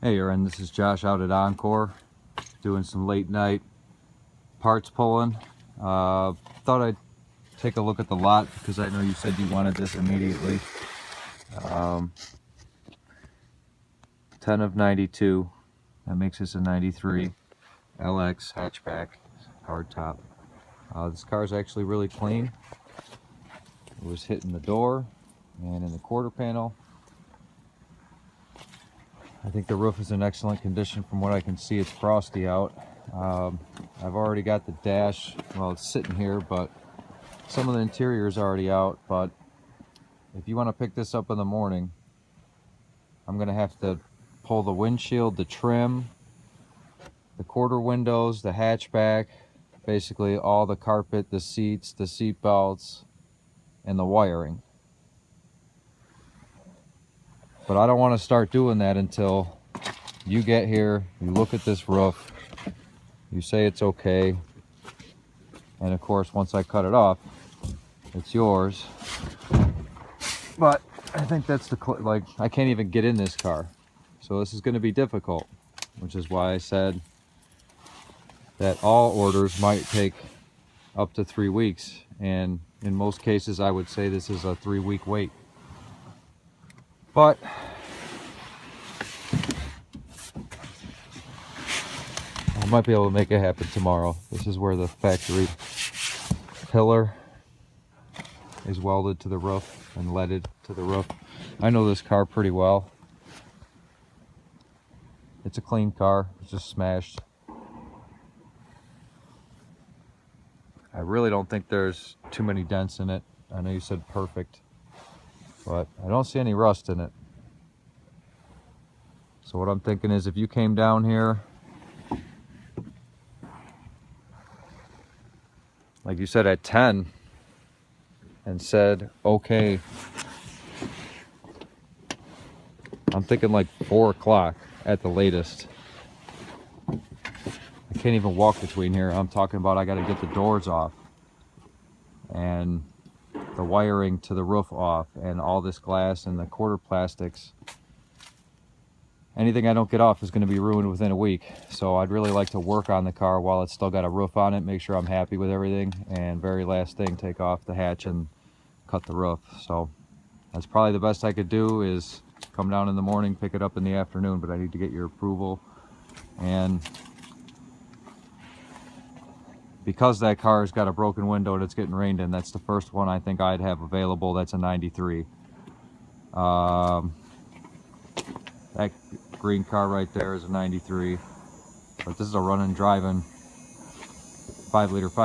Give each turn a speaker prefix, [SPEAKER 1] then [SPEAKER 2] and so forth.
[SPEAKER 1] Hey Aaron, this is Josh out at Encore doing some late night parts pulling. Thought I'd take a look at the lot because I know you said you wanted this immediately. 10 of 92, that makes this a 93 LX hatchback hardtop. This car is actually really clean. It was hit in the door and in the quarter panel. I think the roof is in excellent condition. From what I can see, it's frosty out. I've already got the dash, well, it's sitting here, but some of the interior is already out. But if you want to pick this up in the morning, I'm going to have to pull the windshield, the trim, the quarter windows, the hatchback, basically all the carpet, the seats, the seat belts, and the wiring. But I don't want to start doing that until you get here, you look at this roof, you say it's okay, and of course once I cut it off, it's yours. But I think that's like, I can't even get in this car, so this is going to be difficult, which is why I said that all orders might take up to 3 weeks, and in most cases I would say this is a 3-week wait. But I might be able to make it happen tomorrow. This is where the factory pillar is welded to the roof and leaded to the roof. I know this car pretty well. It's a clean car, it's just smashed. I really don't think there's too many dents in it. I know you said perfect, but I don't see any rust in it. So what I'm thinking is, if you came down here, like you said, at 10 and said, okay, I'm thinking like 4 o'clock at the latest. I can't even walk between here. I'm talking about I got to get the doors off and the wiring to the roof off and all this glass and the quarter plastics. Anything I don't get off is going to be ruined within a week. So I'd really like to work on the car while it's still got a roof on it, make sure I'm happy with everything, and very last thing, take off the hatch and cut the roof. So that's probably the best I could do, is come down in the morning, pick it up in the afternoon, but I need to get your approval. And because that car has got a broken window and it's getting rained in, that's the first one I think I'd have available. That's a 93. That green car right there is a 93, but this is a running, driving 5-liter 5